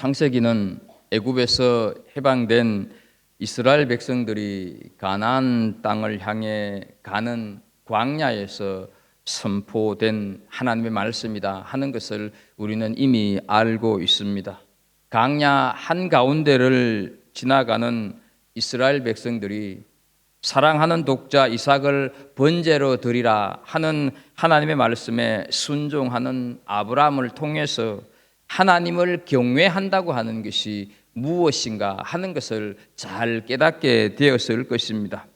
창세기는 애굽에서 해방된 이스라엘 백성들이 가나안 땅을 향해 가는 광야에서 선포된 하나님의 말씀이다 하는 것을 우리는 이미 알고 있습니다. 광야 한가운데를 지나가는 이스라엘 백성들이 사랑하는 독자 이삭을 번제로 드리라 하는 하나님의 말씀에 순종하는 아브라함을 통해서 하나님을 경외한다고 하는 것이 무엇인가 하는 것을 잘 깨닫게 되었을 것입니다.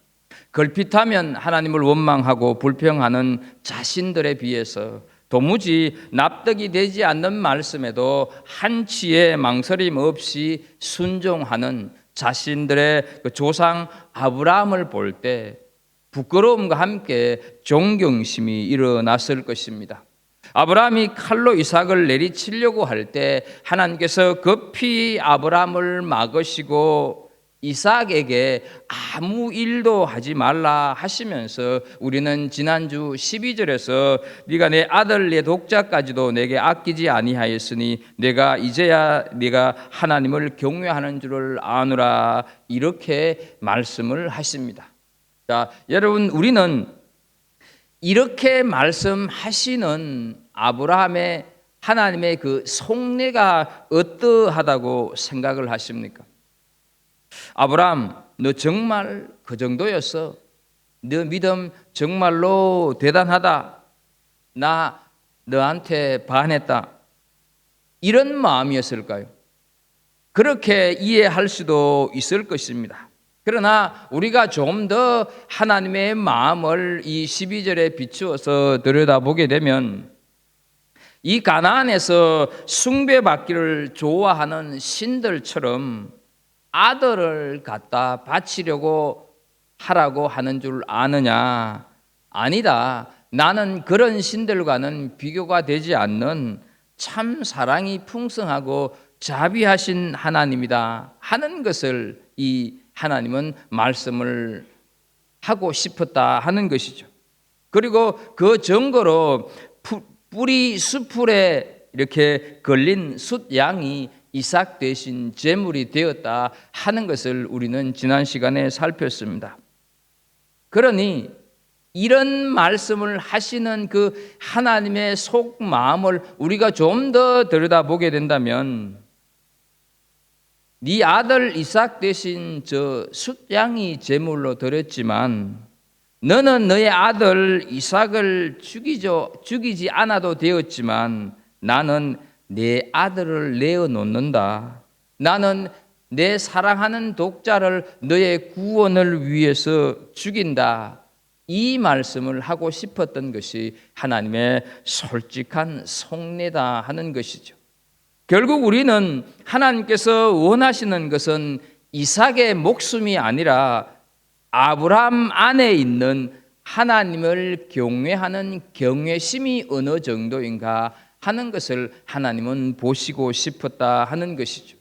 걸핏하면 하나님을 원망하고 불평하는 자신들에 비해서 도무지 납득이 되지 않는 말씀에도 한치의 망설임 없이 순종하는 자신들의 그 조상 아브라함을 볼 때 부끄러움과 함께 존경심이 일어났을 것입니다. 아브라함이 칼로 이삭을 내리치려고 할 때 하나님께서 급히 아브라함을 막으시고 이삭에게 아무 일도 하지 말라 하시면서 우리는 지난주 12절에서 네가 내 아들 내 독자까지도 내게 아끼지 아니하였으니 내가 이제야 네가 하나님을 경외하는 줄을 아노라 이렇게 말씀을 하십니다. 자, 여러분, 우리는 이렇게 말씀하시는 아브라함의 하나님의 그 속내가 어떠하다고 생각을 하십니까? 아브라함, 너 정말 그 정도였어? 너 믿음 정말로 대단하다. 나 너한테 반했다. 이런 마음이었을까요? 그렇게 이해할 수도 있을 것입니다. 그러나 우리가 좀 더 하나님의 마음을 이 12절에 비추어서 들여다보게 되면 이 가나안에서 숭배받기를 좋아하는 신들처럼 아들을 갖다 바치려고 하라고 하는 줄 아느냐? 아니다. 나는 그런 신들과는 비교가 되지 않는 참 사랑이 풍성하고 자비하신 하나님이다 하는 것을 이 하나님은 말씀을 하고 싶었다 하는 것이죠. 그리고 그 증거로 뿌리 수풀에 이렇게 걸린 숫양이 이삭 대신 제물이 되었다 하는 것을 우리는 지난 시간에 살폈습니다. 그러니 이런 말씀을 하시는 그 하나님의 속마음을 우리가 좀 더 들여다보게 된다면 네 아들 이삭 대신 저 숫양이 제물로 드렸지만 너는 너의 아들 이삭을 죽이지 않아도 되었지만 나는 내 아들을 내어놓는다. 나는 내 사랑하는 독자를 너의 구원을 위해서 죽인다. 이 말씀을 하고 싶었던 것이 하나님의 솔직한 속내다 하는 것이죠. 결국 우리는 하나님께서 원하시는 것은 이삭의 목숨이 아니라 아브라함 안에 있는 하나님을 경외하는 경외심이 어느 정도인가 하는 것을 하나님은 보시고 싶었다 하는 것이죠.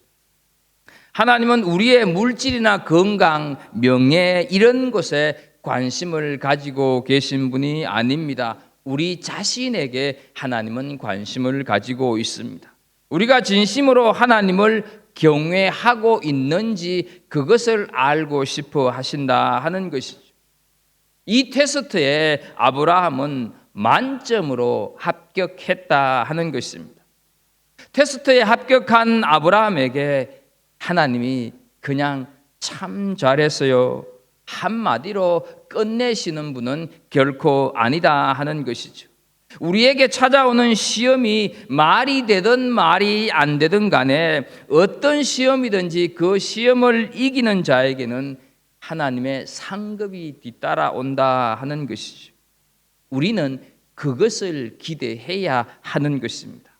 하나님은 우리의 물질이나 건강, 명예 이런 것에 관심을 가지고 계신 분이 아닙니다. 우리 자신에게 하나님은 관심을 가지고 있습니다. 우리가 진심으로 하나님을 경외하고 있는지 그것을 알고 싶어 하신다 하는 것이죠. 이 테스트에 아브라함은 만점으로 합격했다 하는 것입니다. 테스트에 합격한 아브라함에게 하나님이 그냥 참 잘했어요 한마디로 끝내시는 분은 결코 아니다 하는 것이죠. 우리에게 찾아오는 시험이 말이 되든 말이 안 되든 간에 어떤 시험이든지 그 시험을 이기는 자에게는 하나님의 상급이 뒤따라온다 하는 것이죠. 우리는 그것을 기대해야 하는 것입니다.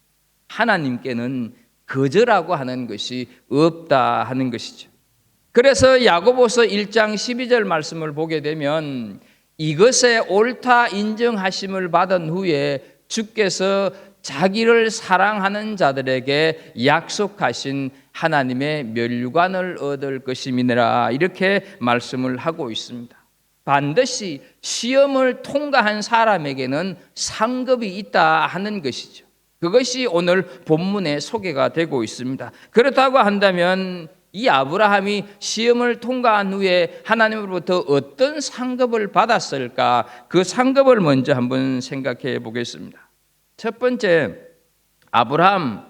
하나님께는 거절하고 하는 것이 없다 하는 것이죠. 그래서 야고보서 1장 12절 말씀을 보게 되면 이것에 옳다 인정하심을 받은 후에 주께서 자기를 사랑하는 자들에게 약속하신 하나님의 면류관을 얻을 것임이니라 이렇게 말씀을 하고 있습니다. 반드시 시험을 통과한 사람에게는 상급이 있다 하는 것이죠. 그것이 오늘 본문에 소개가 되고 있습니다. 그렇다고 한다면 이 아브라함이 시험을 통과한 후에 하나님으로부터 어떤 상급을 받았을까? 그 상급을 먼저 한번 생각해 보겠습니다. 첫 번째, 아브라함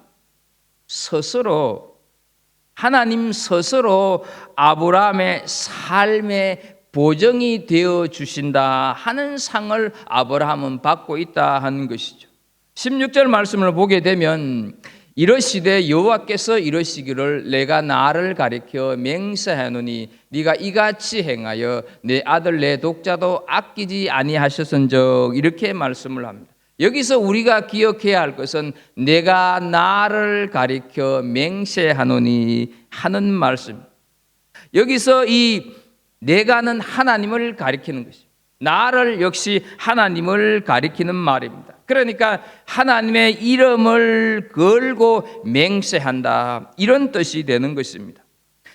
스스로, 하나님 스스로 아브라함의 삶의 보정이 되어 주신다 하는 상을 아브라함은 받고 있다 하는 것이죠. 16절 말씀을 보게 되면 이러시되 여호와께서 이러시기를 내가 나를 가리켜 맹세하노니 네가 이같이 행하여 내 아들 내 독자도 아끼지 아니하셨은즉, 이렇게 말씀을 합니다. 여기서 우리가 기억해야 할 것은 내가 나를 가리켜 맹세하노니 하는 말씀. 여기서 이 내가는 하나님을 가리키는 것입니다. 나를 역시 하나님을 가리키는 말입니다. 그러니까 하나님의 이름을 걸고 맹세한다, 이런 뜻이 되는 것입니다.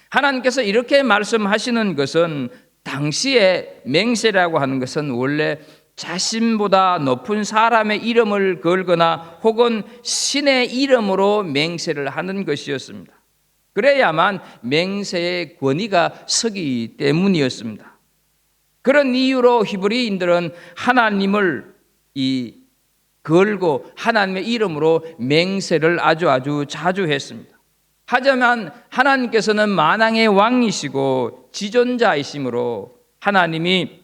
하나님께서 이렇게 말씀하시는 것은, 당시에 맹세라고 하는 것은 원래 자신보다 높은 사람의 이름을 걸거나 혹은 신의 이름으로 맹세를 하는 것이었습니다. 그래야만 맹세의 권위가 서기 때문이었습니다. 그런 이유로 히브리인들은 하나님을 걸고 하나님의 이름으로 맹세를 아주 자주 했습니다. 하지만 하나님께서는 만왕의 왕이시고 지존자이시므로 하나님이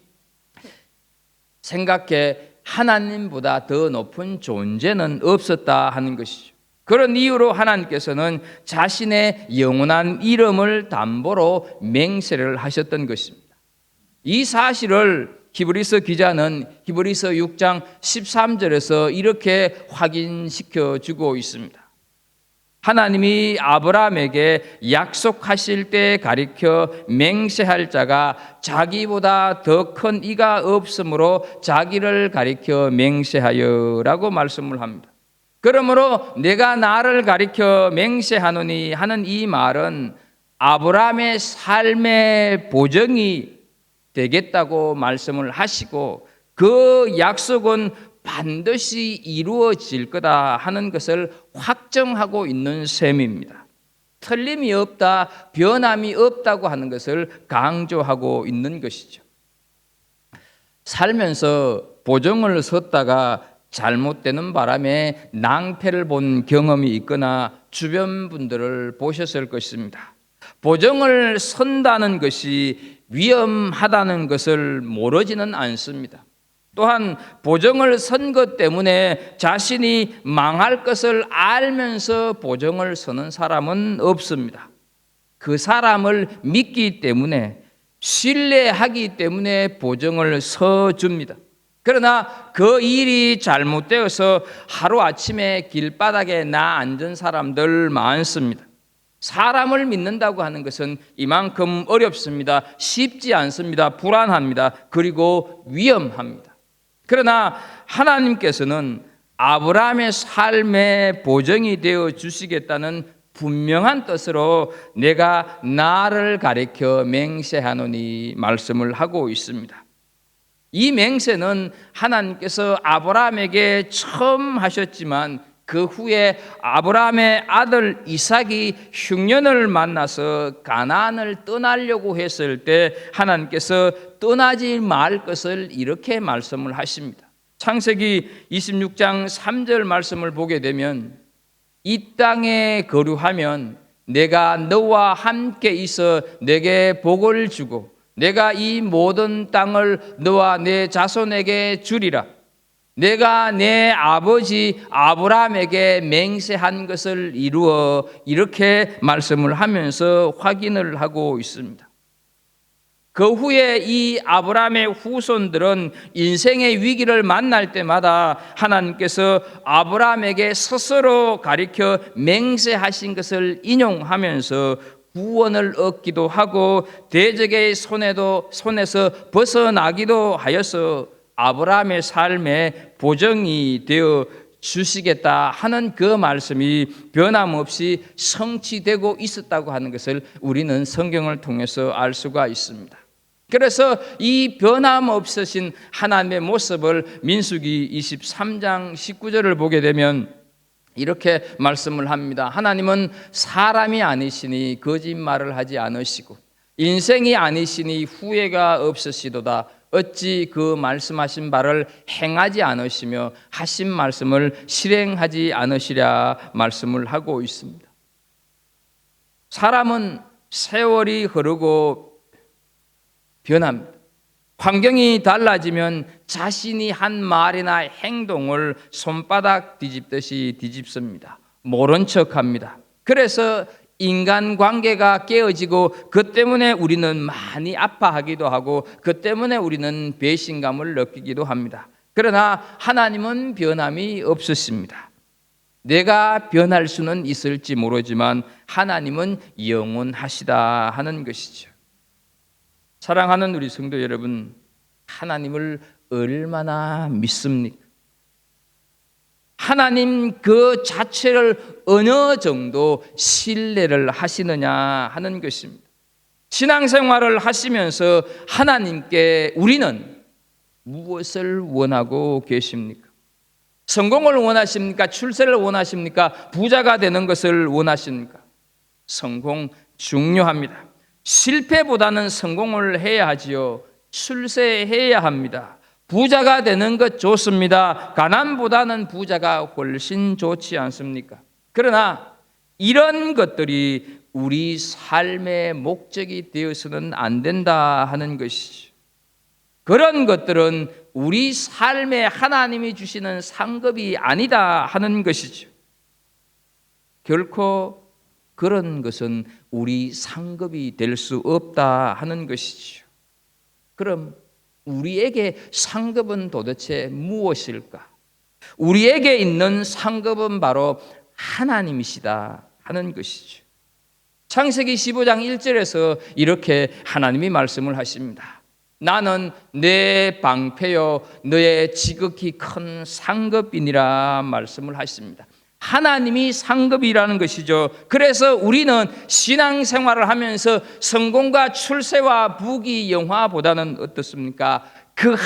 생각해 하나님보다 더 높은 존재는 없었다 하는 것이죠. 그런 이유로 하나님께서는 자신의 영원한 이름을 담보로 맹세를 하셨던 것입니다. 이 사실을 히브리서 기자는 히브리서 6장 13절에서 이렇게 확인시켜 주고 있습니다. 하나님이 아브라함에게 약속하실 때 가리켜 맹세할 자가 자기보다 더 큰 이가 없으므로 자기를 가리켜 맹세하여라고 말씀을 합니다. 그러므로 내가 나를 가리켜 맹세하노니 하는 이 말은 아브라함의 삶의 보정이 되겠다고 말씀을 하시고, 그 약속은 반드시 이루어질 거다 하는 것을 확정하고 있는 셈입니다. 틀림이 없다, 변함이 없다고 하는 것을 강조하고 있는 것이죠. 살면서 보정을 섰다가 잘못되는 바람에 낭패를 본 경험이 있거나 주변 분들을 보셨을 것입니다. 보정을 선다는 것이 위험하다는 것을 모르지는 않습니다. 또한 보정을 선 것 때문에 자신이 망할 것을 알면서 보정을 서는 사람은 없습니다. 그 사람을 믿기 때문에, 신뢰하기 때문에 보정을 서줍니다. 그러나 그 일이 잘못되어서 하루아침에 길바닥에 앉은 사람들 많습니다. 사람을 믿는다고 하는 것은 이만큼 어렵습니다. 쉽지 않습니다. 불안합니다. 그리고 위험합니다. 그러나 하나님께서는 아브라함의 삶의 보정이 되어 주시겠다는 분명한 뜻으로 내가 나를 가리켜 맹세하노니 말씀을 하고 있습니다. 이 맹세는 하나님께서 아브라함에게 처음 하셨지만 그 후에 아브라함의 아들 이삭이 흉년을 만나서 가나안을 떠나려고 했을 때 하나님께서 떠나지 말 것을 이렇게 말씀을 하십니다. 창세기 26장 3절 말씀을 보게 되면 이 땅에 거류하면 내가 너와 함께 있어 내게 복을 주고 내가 이 모든 땅을 너와 내 자손에게 주리라. 내가 내 아버지 아브라함에게 맹세한 것을 이루어, 이렇게 말씀을 하면서 확인을 하고 있습니다. 그 후에 이 아브라함의 후손들은 인생의 위기를 만날 때마다 하나님께서 아브라함에게 스스로 가리켜 맹세하신 것을 인용하면서 구원을 얻기도 하고 대적의 손에서 벗어나기도 하여서 아브라함의 삶에 보정이 되어 주시겠다 하는 그 말씀이 변함없이 성취되고 있었다고 하는 것을 우리는 성경을 통해서 알 수가 있습니다. 그래서 이 변함없으신 하나님의 모습을 민수기 23장 19절을 보게 되면 이렇게 말씀을 합니다. 하나님은 사람이 아니시니 거짓말을 하지 않으시고 인생이 아니시니 후회가 없으시도다. 어찌 그 말씀하신 바를 행하지 않으시며 하신 말씀을 실행하지 않으시랴 말씀을 하고 있습니다. 사람은 세월이 흐르고 변합니다. 환경이 달라지면 자신이 한 말이나 행동을 손바닥 뒤집듯이 뒤집습니다. 모른 척합니다. 그래서 인간관계가 깨어지고 그 때문에 우리는 많이 아파하기도 하고 그 때문에 우리는 배신감을 느끼기도 합니다. 그러나 하나님은 변함이 없으십니다. 내가 변할 수는 있을지 모르지만 하나님은 영원하시다 하는 것이죠. 사랑하는 우리 성도 여러분, 하나님을 얼마나 믿습니까? 하나님 그 자체를 어느 정도 신뢰를 하시느냐 하는 것입니다. 신앙생활을 하시면서 하나님께 우리는 무엇을 원하고 계십니까? 성공을 원하십니까? 출세를 원하십니까? 부자가 되는 것을 원하십니까? 성공 중요합니다. 실패보다는 성공을 해야 하지요. 출세해야 합니다. 부자가 되는 것 좋습니다. 가난보다는 부자가 훨씬 좋지 않습니까? 그러나 이런 것들이 우리 삶의 목적이 되어서는 안 된다 하는 것이죠. 그런 것들은 우리 삶에 하나님이 주시는 상급이 아니다 하는 것이죠. 결코 그런 것은 우리 상급이 될 수 없다 하는 것이죠. 그럼 우리에게 상급은 도대체 무엇일까? 우리에게 있는 상급은 바로 하나님이시다 하는 것이죠. 창세기 15장 1절에서 이렇게 하나님이 말씀을 하십니다. 나는 내 방패요 너의 지극히 큰 상급이니라 말씀을 하십니다. 하나님이 상급이라는 것이죠. 그래서 우리는 신앙생활을 하면서 성공과 출세와 부귀 영화보다는 어떻습니까? 그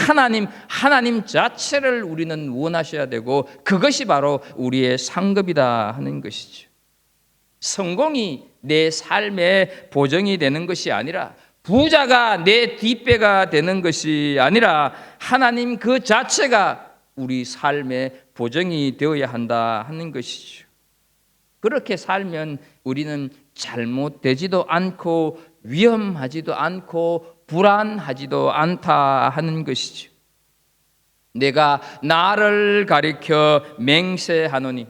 하나님 자체를 우리는 원하셔야 되고 그것이 바로 우리의 상급이다 하는 것이죠. 성공이 내 삶의 보정이 되는 것이 아니라 부자가 내 뒷배가 되는 것이 아니라 하나님 그 자체가 우리 삶의 보정이 되어야 한다 하는 것이죠. 그렇게 살면 우리는 잘못되지도 않고 위험하지도 않고 불안하지도 않다 하는 것이죠. 내가 나를 가리켜 맹세하노니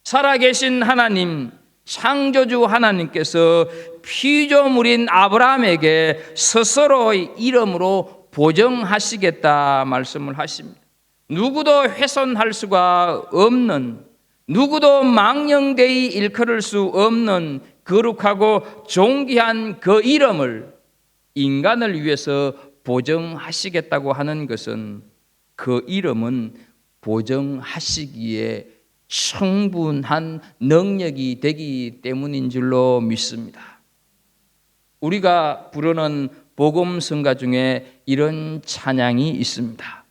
살아계신 하나님 창조주 하나님께서 피조물인 아브라함에게 스스로의 이름으로 보정하시겠다 말씀을 하십니다. 누구도 훼손할 수가 없는, 누구도 망령되이 일컬을 수 없는 거룩하고 존귀한 그 이름을 인간을 위해서 보정하시겠다고 하는 것은 그 이름은 보정하시기에 충분한 능력이 되기 때문인 줄로 믿습니다. 우리가 부르는 복음 성가 중에 이런 찬양이 있습니다.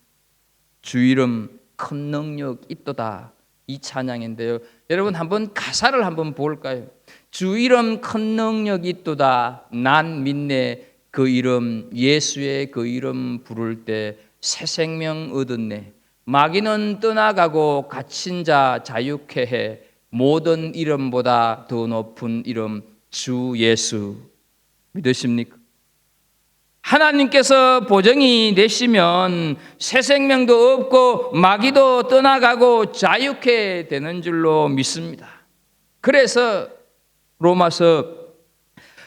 주 이름 큰 능력 있도다, 이 찬양인데요. 여러분 한번 가사를 한번 볼까요? 주 이름 큰 능력 있도다, 난 믿네. 그 이름 예수의 그 이름 부를 때 새 생명 얻었네. 마귀는 떠나가고 갇힌 자 자유케 해. 모든 이름보다 더 높은 이름 주 예수. 믿으십니까? 하나님께서 보정이 되시면 새 생명도 없고 마귀도 떠나가고 자유케 되는 줄로 믿습니다. 그래서 로마서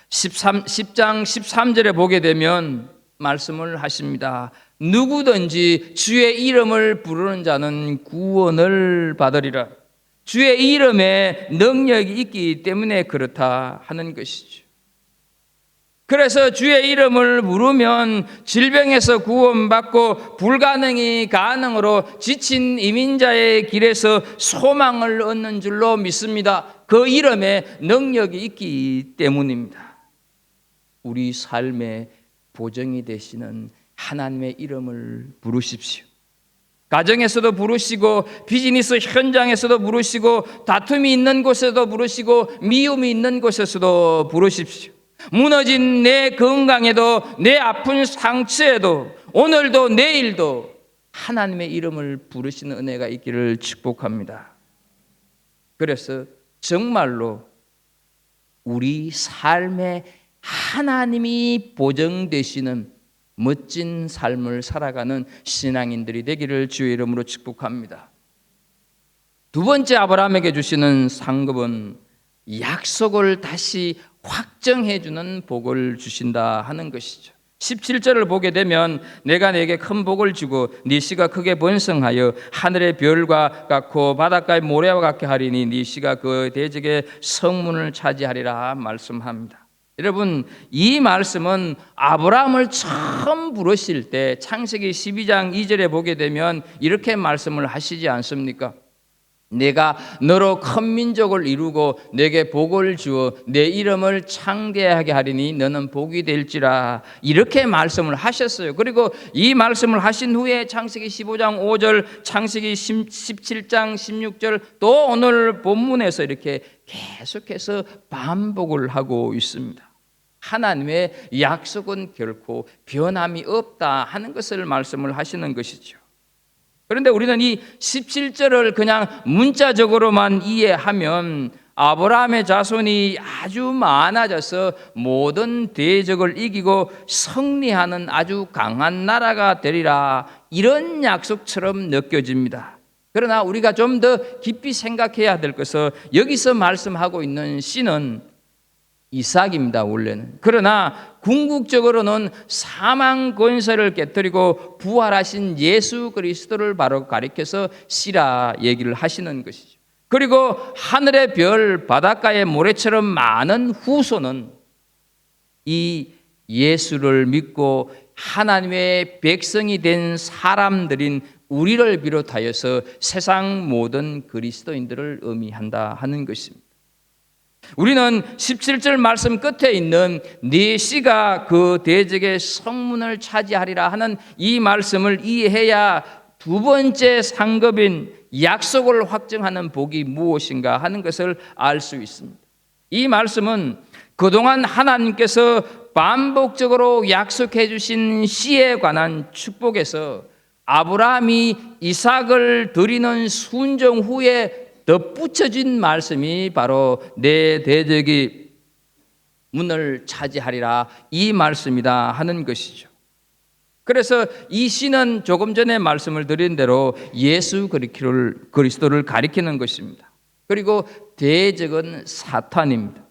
10장 13절에 보게 되면 말씀을 하십니다. 누구든지 주의 이름을 부르는 자는 구원을 받으리라. 주의 이름에 능력이 있기 때문에 그렇다 하는 것이죠. 그래서 주의 이름을 부르면 질병에서 구원받고 불가능이 가능으로 지친 이민자의 길에서 소망을 얻는 줄로 믿습니다. 그 이름에 능력이 있기 때문입니다. 우리 삶의 보정이 되시는 하나님의 이름을 부르십시오. 가정에서도 부르시고 비즈니스 현장에서도 부르시고 다툼이 있는 곳에도 부르시고 미움이 있는 곳에서도 부르십시오. 무너진 내 건강에도 내 아픈 상처에도 오늘도 내일도 하나님의 이름을 부르시는 은혜가 있기를 축복합니다. 그래서 정말로 우리 삶에 하나님이 보정되시는 멋진 삶을 살아가는 신앙인들이 되기를 주의 이름으로 축복합니다. 두 번째 아브라함에게 주시는 상급은 약속을 다시 확정해 주는 복을 주신다 하는 것이죠. 17절을 보게 되면 내가 내게 큰 복을 주고 네 씨가 크게 번성하여 하늘의 별과 같고 바닷가의 모래와 같게 하리니 네 씨가 그 대적의 성문을 차지하리라 말씀합니다. 여러분, 이 말씀은 아브라함을 처음 부르실 때 창세기 12장 2절에 보게 되면 이렇게 말씀을 하시지 않습니까? 내가 너로 큰 민족을 이루고 내게 복을 주어 내 이름을 창대하게 하리니 너는 복이 될지라, 이렇게 말씀을 하셨어요. 그리고 이 말씀을 하신 후에 창세기 15장 5절, 창세기 17장 16절, 또 오늘 본문에서 이렇게 계속해서 반복을 하고 있습니다. 하나님의 약속은 결코 변함이 없다 하는 것을 말씀을 하시는 것이죠. 그런데 우리는 이 17절을 그냥 문자적으로만 이해하면 아브라함의 자손이 아주 많아져서 모든 대적을 이기고 승리하는 아주 강한 나라가 되리라, 이런 약속처럼 느껴집니다. 그러나 우리가 좀 더 깊이 생각해야 될 것은 여기서 말씀하고 있는 씨는 이삭입니다, 원래는. 그러나 궁극적으로는 사망 권세를 깨뜨리고 부활하신 예수 그리스도를 바로 가리켜서 씨라 얘기를 하시는 것이죠. 그리고 하늘의 별, 바닷가의 모래처럼 많은 후손은 이 예수를 믿고 하나님의 백성이 된 사람들인 우리를 비롯하여서 세상 모든 그리스도인들을 의미한다 하는 것입니다. 우리는 17절 말씀 끝에 있는 네 씨가 그 대적의 성문을 차지하리라 하는 이 말씀을 이해해야 두 번째 상급인 약속을 확정하는 복이 무엇인가 하는 것을 알 수 있습니다. 이 말씀은 그동안 하나님께서 반복적으로 약속해 주신 씨에 관한 축복에서 아브라함이 이삭을 드리는 순종 후에 덧붙여진 말씀이 바로 내 대적이 문을 차지하리라, 이 말씀이다 하는 것이죠. 그래서 이 시는 조금 전에 말씀을 드린 대로 예수 그리스도를 가리키는 것입니다. 그리고 대적은 사탄입니다.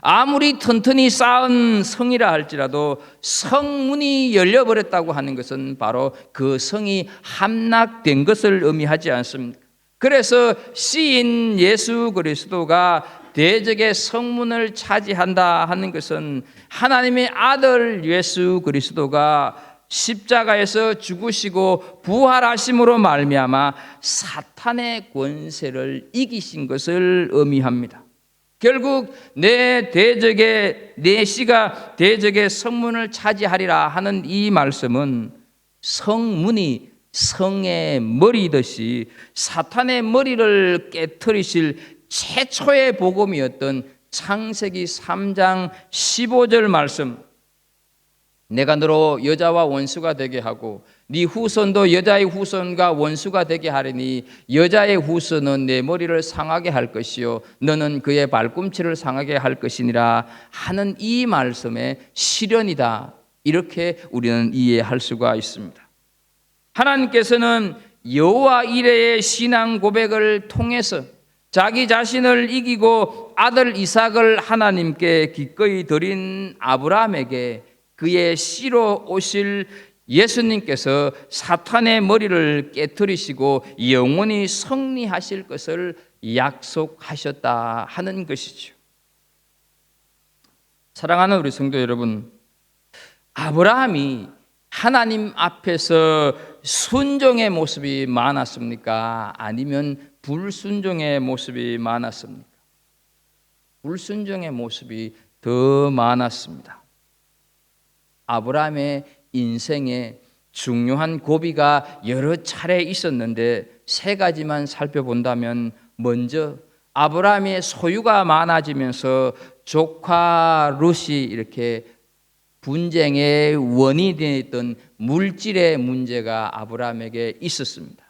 아무리 튼튼히 쌓은 성이라 할지라도 성문이 열려버렸다고 하는 것은 바로 그 성이 함락된 것을 의미하지 않습니까? 그래서 시인 예수 그리스도가 대적의 성문을 차지한다 하는 것은 하나님의 아들 예수 그리스도가 십자가에서 죽으시고 부활하심으로 말미암아 사탄의 권세를 이기신 것을 의미합니다. 결국 내 씨가 대적의 성문을 차지하리라 하는 이 말씀은 성문이 성의 머리듯이 사탄의 머리를 깨트리실 최초의 복음이었던 창세기 3장 15절 말씀, 내가 너로 여자와 원수가 되게 하고 네 후손도 여자의 후손과 원수가 되게 하리니 여자의 후손은 내 머리를 상하게 할 것이요 너는 그의 발꿈치를 상하게 할 것이니라 하는 이 말씀의 실현이다, 이렇게 우리는 이해할 수가 있습니다. 하나님께서는 여호와 이레의 신앙 고백을 통해서 자기 자신을 이기고 아들 이삭을 하나님께 기꺼이 드린 아브라함에게 그의 씨로 오실 예수님께서 사탄의 머리를 깨트리시고 영원히 승리하실 것을 약속하셨다 하는 것이죠. 사랑하는 우리 성도 여러분, 아브라함이 하나님 앞에서 순종의 모습이 많았습니까? 아니면 불순종의 모습이 많았습니까? 불순종의 모습이 더 많았습니다. 아브라함의 인생에 중요한 고비가 여러 차례 있었는데 세 가지만 살펴본다면, 먼저 아브라함의 소유가 많아지면서 조카 롯이 이렇게 분쟁의 원인이 되었던 물질의 문제가 아브라함에게 있었습니다.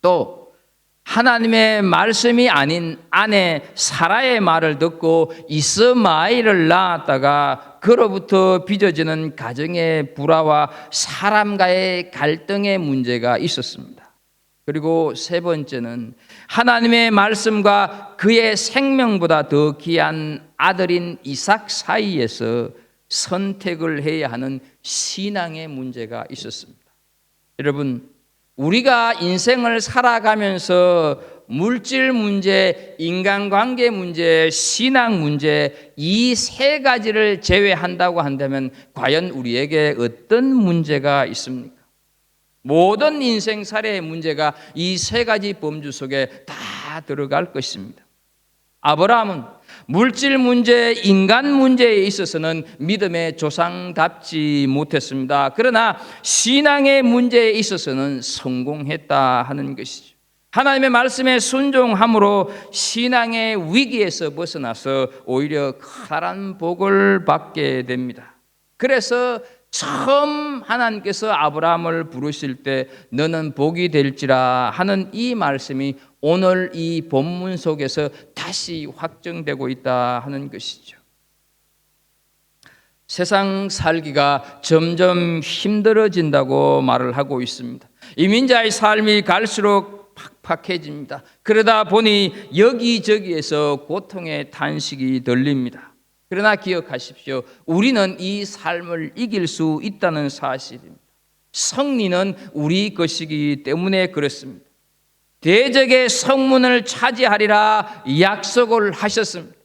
또 하나님의 말씀이 아닌 아내 사라의 말을 듣고 이스마엘을 낳았다가 그로부터 빚어지는 가정의 불화와 사람과의 갈등의 문제가 있었습니다. 그리고 세 번째는 하나님의 말씀과 그의 생명보다 더 귀한 아들인 이삭 사이에서 선택을 해야 하는 신앙의 문제가 있었습니다. 여러분, 우리가 인생을 살아가면서 물질 문제, 인간관계 문제, 신앙 문제, 이 세 가지를 제외한다고 한다면 과연 우리에게 어떤 문제가 있습니까? 모든 인생살이의 문제가 이 세 가지 범주 속에 다 들어갈 것입니다. 아브라함은 물질 문제, 인간 문제에 있어서는 믿음의 조상답지 못했습니다. 그러나 신앙의 문제에 있어서는 성공했다 하는 것이죠. 하나님의 말씀에 순종함으로 신앙의 위기에서 벗어나서 오히려 커다란 복을 받게 됩니다. 그래서 처음 하나님께서 아브라함을 부르실 때 너는 복이 될지라 하는 이 말씀이 오늘 이 본문 속에서 다시 확정되고 있다 하는 것이죠. 세상 살기가 점점 힘들어진다고 말을 하고 있습니다. 이민자의 삶이 갈수록 팍팍해집니다. 그러다 보니 여기저기에서 고통의 탄식이 들립니다. 그러나 기억하십시오. 우리는 이 삶을 이길 수 있다는 사실입니다. 승리는 우리 것이기 때문에 그렇습니다. 대적의 성문을 차지하리라 약속을 하셨습니다.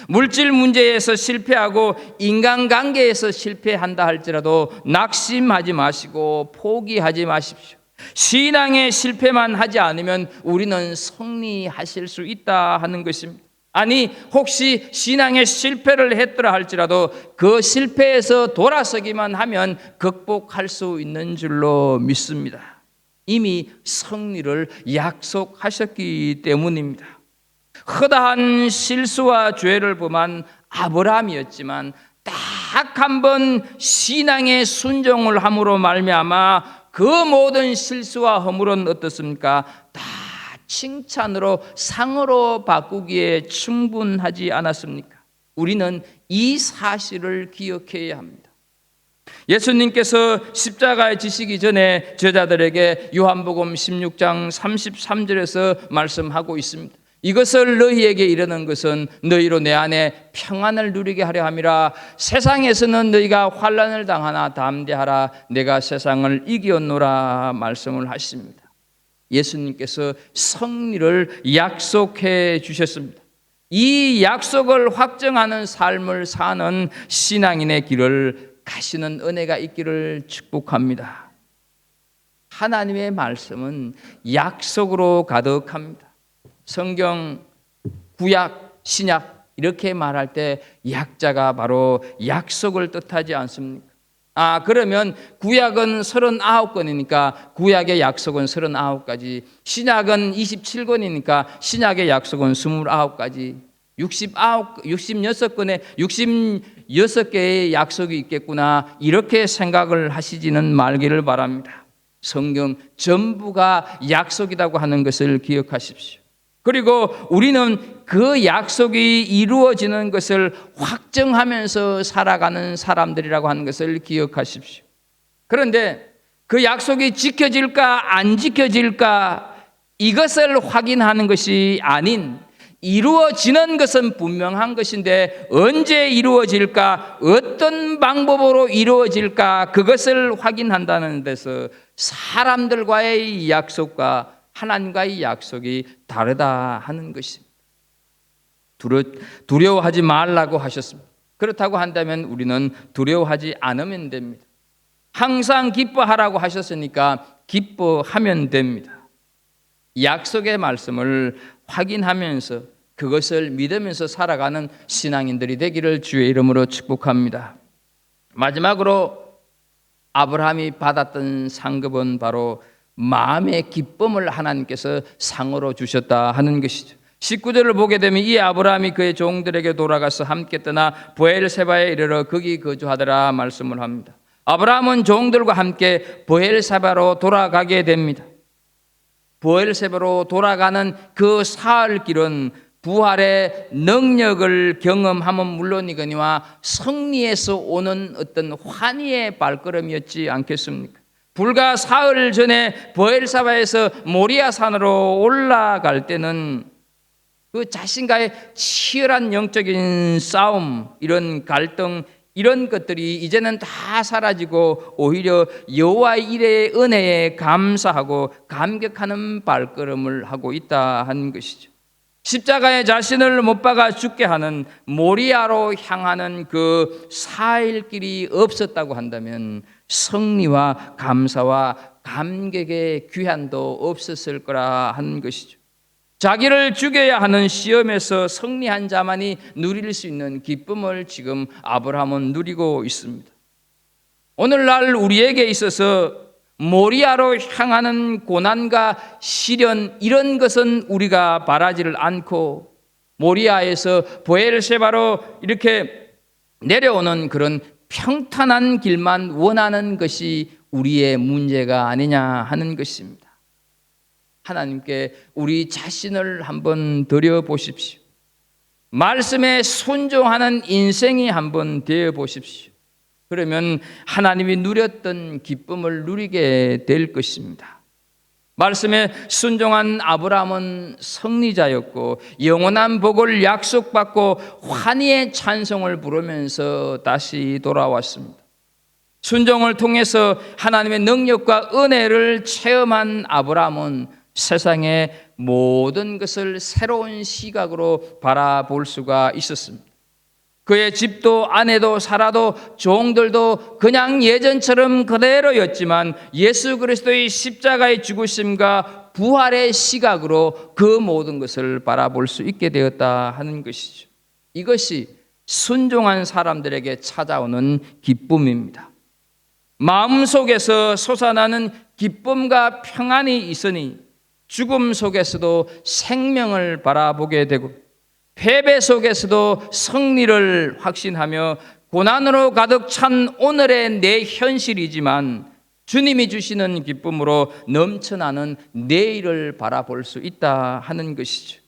물질 문제에서 실패하고 인간관계에서 실패한다 할지라도 낙심하지 마시고 포기하지 마십시오. 신앙의 실패만 하지 않으면 우리는 승리하실 수 있다 하는 것입니다. 아니, 혹시 신앙의 실패를 했더라 할지라도 그 실패에서 돌아서기만 하면 극복할 수 있는 줄로 믿습니다. 이미 승리를 약속하셨기 때문입니다. 허다한 실수와 죄를 범한 아브라함이었지만 딱 한 번 신앙의 순종을 함으로 말미암아 그 모든 실수와 허물은 어떻습니까? 다 칭찬으로 상으로 바꾸기에 충분하지 않았습니까? 우리는 이 사실을 기억해야 합니다. 예수님께서 십자가에 지시기 전에 제자들에게 요한복음 16장 33절에서 말씀하고 있습니다. 이것을 너희에게 이르는 것은 너희로 내 안에 평안을 누리게 하려 함이라. 세상에서는 너희가 환난을 당하나 담대하라. 내가 세상을 이겼노라 말씀을 하십니다. 예수님께서 승리를 약속해 주셨습니다. 이 약속을 확정하는 삶을 사는 신앙인의 길을 가시는 은혜가 있기를 축복합니다. 하나님의 말씀은 약속으로 가득합니다. 성경, 구약, 신약 이렇게 말할 때 약자가 바로 약속을 뜻하지 않습니까? 그러면 구약은 39권이니까 구약의 약속은 39가지, 신약은 27권이니까 신약의 약속은 29가지, 66권에 66개의 약속이 있겠구나, 이렇게 생각을 하시지는 말기를 바랍니다. 성경 전부가 약속이라고 하는 것을 기억하십시오. 그리고 우리는 그 약속이 이루어지는 것을 확정하면서 살아가는 사람들이라고 하는 것을 기억하십시오. 그런데 그 약속이 지켜질까 안 지켜질까 이것을 확인하는 것이 아닌, 이루어지는 것은 분명한 것인데 언제 이루어질까, 어떤 방법으로 이루어질까, 그것을 확인한다는 데서 사람들과의 약속과 하나님과의 약속이 다르다 하는 것입니다. 두려워하지 말라고 하셨습니다. 그렇다고 한다면 우리는 두려워하지 않으면 됩니다. 항상 기뻐하라고 하셨으니까 기뻐하면 됩니다. 약속의 말씀을 확인하면서 그것을 믿으면서 살아가는 신앙인들이 되기를 주의 이름으로 축복합니다. 마지막으로 아브라함이 받았던 상급은 바로 마음의 기쁨을 하나님께서 상으로 주셨다 하는 것이죠. 19절을 보게 되면 이 아브라함이 그의 종들에게 돌아가서 함께 떠나 브엘세바에 이르러 거기 거주하더라 말씀을 합니다. 아브라함은 종들과 함께 브엘세바로 돌아가게 됩니다. 브엘세바로 돌아가는 그 사흘 길은 부활의 능력을 경험하면 물론이거니와 승리에서 오는 어떤 환희의 발걸음이었지 않겠습니까? 불과 사흘 전에 브엘세바에서 모리아산으로 올라갈 때는 그 자신과의 치열한 영적인 싸움, 이런 갈등, 이런 것들이 이제는 다 사라지고 오히려 여호와의 일의 은혜에 감사하고 감격하는 발걸음을 하고 있다 하는 것이죠. 십자가에 자신을 못 박아 죽게 하는 모리아로 향하는 그 사일길이 없었다고 한다면 승리와 감사와 감격의 귀한도 없었을 거라 하는 것이죠. 자기를 죽여야 하는 시험에서 승리한 자만이 누릴 수 있는 기쁨을 지금 아브라함은 누리고 있습니다. 오늘날 우리에게 있어서 모리아로 향하는 고난과 시련, 이런 것은 우리가 바라지를 않고 모리아에서 브엘세바로 이렇게 내려오는 그런 평탄한 길만 원하는 것이 우리의 문제가 아니냐 하는 것입니다. 하나님께 우리 자신을 한번 들여보십시오. 말씀에 순종하는 인생이 한번 되어 보십시오. 그러면 하나님이 누렸던 기쁨을 누리게 될 것입니다. 말씀에 순종한 아브라함은 승리자였고 영원한 복을 약속받고 환희의 찬송을 부르면서 다시 돌아왔습니다. 순종을 통해서 하나님의 능력과 은혜를 체험한 아브라함은 세상의 모든 것을 새로운 시각으로 바라볼 수가 있었습니다. 그의 집도 아내도 살아도 종들도 그냥 예전처럼 그대로였지만 예수 그리스도의 십자가의 죽으심과 부활의 시각으로 그 모든 것을 바라볼 수 있게 되었다 하는 것이죠. 이것이 순종한 사람들에게 찾아오는 기쁨입니다. 마음속에서 솟아나는 기쁨과 평안이 있으니 죽음 속에서도 생명을 바라보게 되고 패배 속에서도 승리를 확신하며 고난으로 가득 찬 오늘의 내 현실이지만 주님이 주시는 기쁨으로 넘쳐나는 내일을 바라볼 수 있다 하는 것이죠.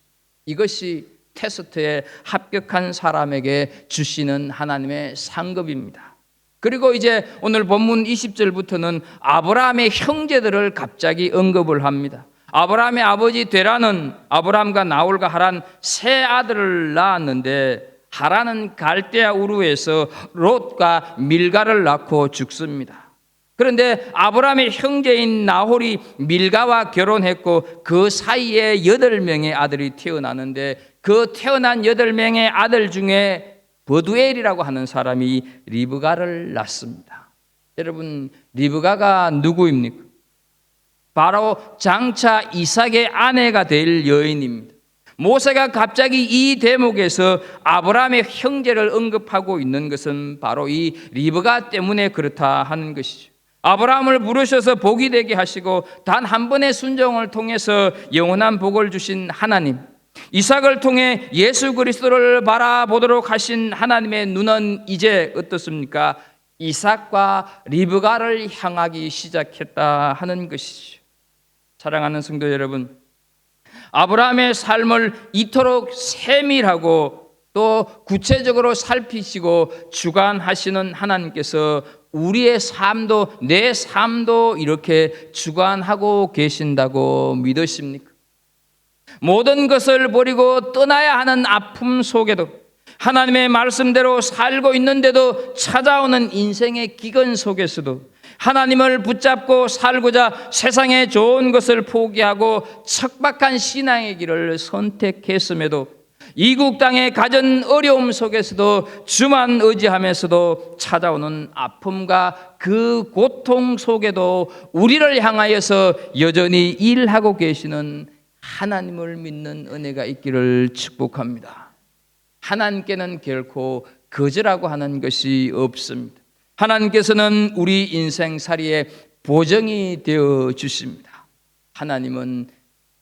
이것이 테스트에 합격한 사람에게 주시는 하나님의 상급입니다. 그리고 이제 오늘 본문 20절부터는 아브라함의 형제들을 갑자기 언급을 합니다. 아브라함의 아버지 데라는 아브라함과 나홀과 하란 세 아들을 낳았는데 하란은 갈대아 우르에서 롯과 밀가를 낳고 죽습니다. 그런데 아브라함의 형제인 나홀이 밀가와 결혼했고 그 사이에 8명의 아들이 태어나는데 그 태어난 8명의 아들 중에 버두엘이라고 하는 사람이 리브가를 낳습니다. 여러분, 리브가가 누구입니까? 바로 장차 이삭의 아내가 될 여인입니다. 모세가 갑자기 이 대목에서 아브라함의 형제를 언급하고 있는 것은 바로 이 리브가 때문에 그렇다 하는 것이죠. 아브라함을 부르셔서 복이 되게 하시고 단 한 번의 순종을 통해서 영원한 복을 주신 하나님, 이삭을 통해 예수 그리스도를 바라보도록 하신 하나님의 눈은 이제 어떻습니까? 이삭과 리브가를 향하기 시작했다 하는 것이죠. 사랑하는 성도 여러분, 아브라함의 삶을 이토록 세밀하고 또 구체적으로 살피시고 주관하시는 하나님께서 우리의 삶도, 내 삶도 이렇게 주관하고 계신다고 믿으십니까? 모든 것을 버리고 떠나야 하는 아픔 속에도 하나님의 말씀대로 살고 있는데도 찾아오는 인생의 기근 속에서도 하나님을 붙잡고 살고자 세상의 좋은 것을 포기하고 척박한 신앙의 길을 선택했음에도 이국 땅의 갖은 어려움 속에서도 주만 의지하면서도 찾아오는 아픔과 그 고통 속에도 우리를 향하여서 여전히 일하고 계시는 하나님을 믿는 은혜가 있기를 축복합니다. 하나님께는 결코 거절하고 하는 것이 없습니다. 하나님께서는 우리 인생살이의 보정이 되어 주십니다. 하나님은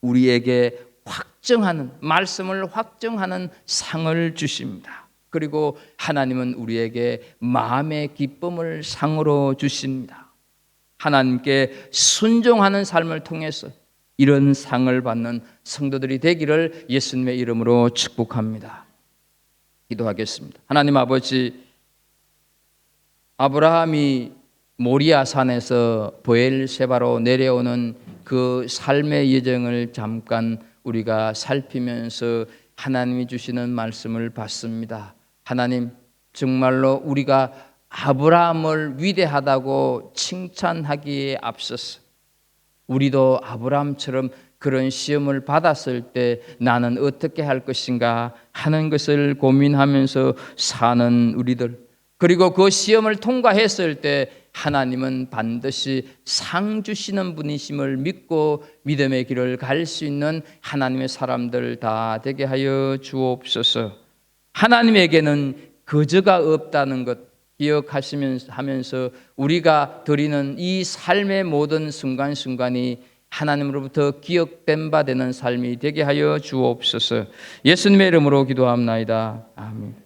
우리에게 확정하는, 말씀을 확정하는 상을 주십니다. 그리고 하나님은 우리에게 마음의 기쁨을 상으로 주십니다. 하나님께 순종하는 삶을 통해서 이런 상을 받는 성도들이 되기를 예수님의 이름으로 축복합니다. 기도하겠습니다. 하나님 아버지, 아브라함이 모리아 산에서 브엘세바로 내려오는 그 삶의 여정을 잠깐 우리가 살피면서 하나님이 주시는 말씀을 봤습니다. 하나님, 정말로 우리가 아브라함을 위대하다고 칭찬하기에 앞서서 우리도 아브라함처럼 그런 시험을 받았을 때 나는 어떻게 할 것인가 하는 것을 고민하면서 사는 우리들, 그리고 그 시험을 통과했을 때 하나님은 반드시 상 주시는 분이심을 믿고 믿음의 길을 갈 수 있는 하나님의 사람들 다 되게 하여 주옵소서. 하나님에게는 거저가 없다는 것 기억하시면서 우리가 드리는 이 삶의 모든 순간순간이 하나님으로부터 기억된 바 되는 삶이 되게 하여 주옵소서. 예수님의 이름으로 기도합나이다. 아멘.